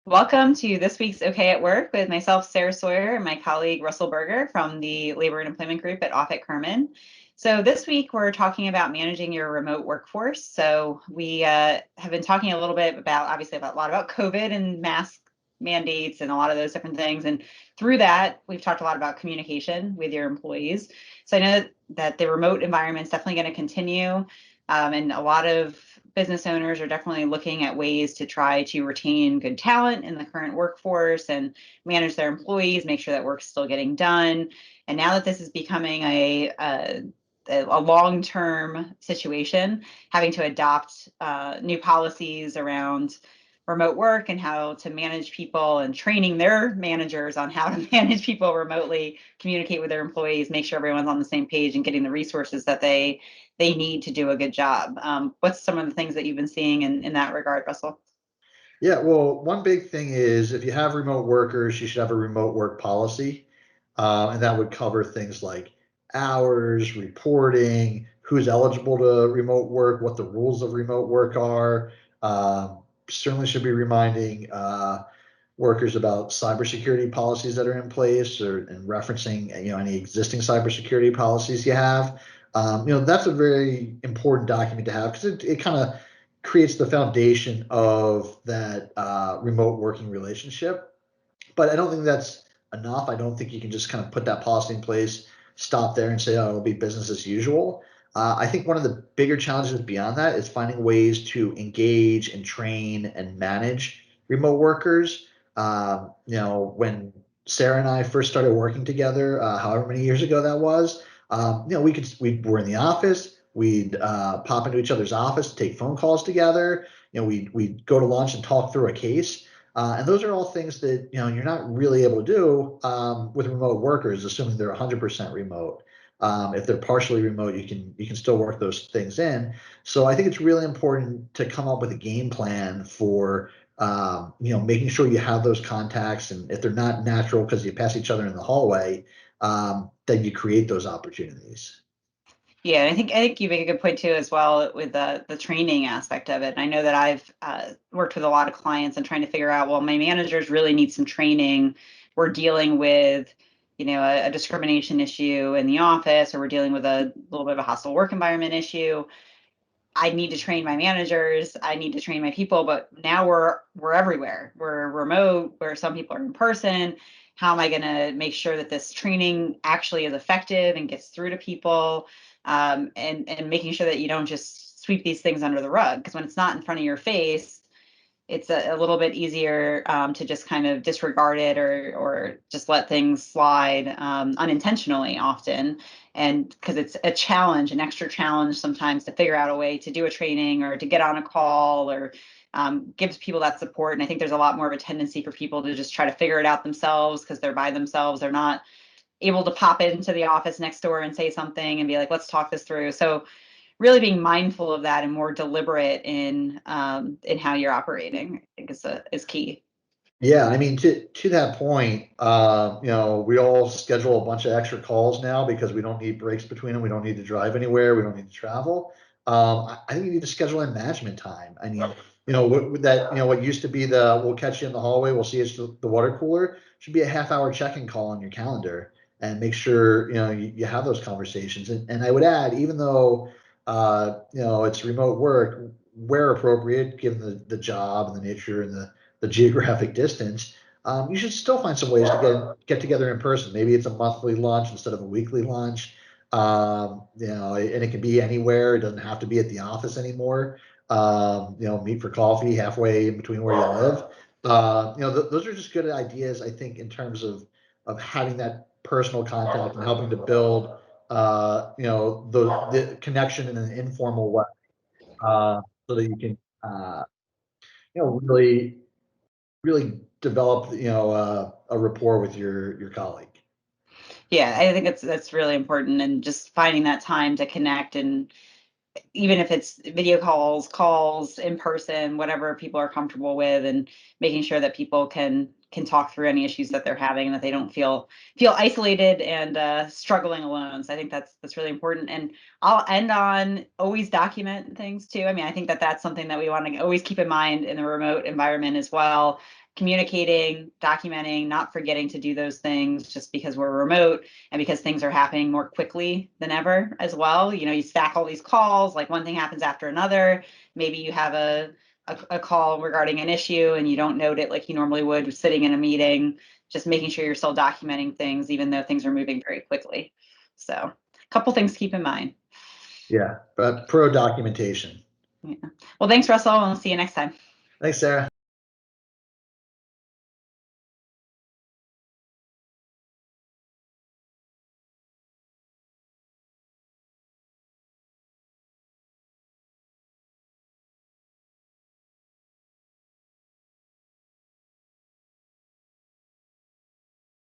Welcome to this week's OK at Work with myself, Sarah Sawyer, and my colleague, Russell Berger from the Labor and Employment Group at Offit Kurman. So this week, we're talking about managing your remote workforce. So we have been talking a little bit about, obviously, about a lot about COVID and mask mandates and a lot of those different things. And through that, we've talked a lot about communication with your employees. So I know that the remote environment is definitely going to continue. And a lot of business owners are definitely looking at ways to try to retain good talent in the current workforce and manage their employees, make sure that work's still getting done. And now that this is becoming a long-term situation, having to adopt new policies around remote work and how to manage people and training their managers on how to manage people remotely, communicate with their employees, make sure everyone's on the same page and getting the resources that they need to do a good job. What's some of the things that you've been seeing in that regard, Russell? Yeah, well, one big thing is if you have remote workers, you should have a remote work policy. And that would cover things like hours, reporting, who's eligible to remote work, what the rules of remote work are. Certainly should be reminding workers about cybersecurity policies that are in place and referencing any existing cybersecurity policies you have. That's a very important document to have because it kind of creates the foundation of that remote working relationship. But I don't think that's enough. I don't think you can just kind of put that policy in place, stop there, and say, "Oh, it'll be business as usual." I think one of the bigger challenges beyond that is finding ways to engage and train and manage remote workers. When Sarah and I first started working together, however many years ago that was, we were in the office. We'd pop into each other's office, take phone calls together. We'd go to lunch and talk through a case. And those are all things that you're not really able to do with remote workers, assuming they're 100% remote. If they're partially remote, you can still work those things in. So I think it's really important to come up with a game plan for making sure you have those contacts, and if they're not natural because you pass each other in the hallway, then you create those opportunities. Yeah, and I think you make a good point too as well with the training aspect of it. And I know that I've worked with a lot of clients and trying to figure out, well, my managers really need some training. We're dealing with, a discrimination issue in the office, or we're dealing with a little bit of a hostile work environment issue. I need to train my managers. I need to train my people, but now we're everywhere. We're remote, where some people are in person. How am I going to make sure that this training actually is effective and gets through to people? And making sure that you don't just sweep these things under the rug, because when it's not in front of your face, it's a little bit easier to just kind of disregard it or just let things slide unintentionally often. And because it's a challenge, an extra challenge sometimes to figure out a way to do a training or to get on a call or gives people that support. And I think there's a lot more of a tendency for people to just try to figure it out themselves because they're by themselves. They're not able to pop into the office next door and say something and be like, let's talk this through. So really being mindful of that and more deliberate in how you're operating, I think is key. Yeah, I mean, to that point, we all schedule a bunch of extra calls now because we don't need breaks between them. We don't need to drive anywhere. We don't need to travel. I think you need to schedule in management time. I mean, what used to be the we'll catch you in the hallway, we'll see you at the water cooler should be a half-hour check-in call on your calendar and make sure you have those conversations. And I would add, even though it's remote work, where appropriate, given the job and the nature and the geographic distance, you should still find some ways to get together in person. Maybe it's a monthly lunch instead of a weekly lunch. And it can be anywhere. It doesn't have to be at the office anymore. Meet for coffee halfway in between where you live. Those are just good ideas, I think, in terms of having that personal contact and helping to build, the connection in an informal way, so that you can, really develop, a rapport with your colleague. Yeah, I think that's really important, and just finding that time to connect, and even if it's video calls in person, whatever people are comfortable with, and making sure that people can talk through any issues that they're having and that they don't feel isolated and struggling alone. So I think that's really important. And I'll end on always document things too. I mean, I think that that's something that we want to always keep in mind in the remote environment as well. communicating, documenting, not forgetting to do those things just because we're remote and because things are happening more quickly than ever as well. You know, you stack all these calls, like one thing happens after another. Maybe you have a call regarding an issue and you don't note it like you normally would sitting in a meeting, just making sure you're still documenting things, even though things are moving very quickly. So a couple things to keep in mind. Yeah, but pro documentation. Yeah. Well, thanks, Russell. I'll see you next time. Thanks, Sarah.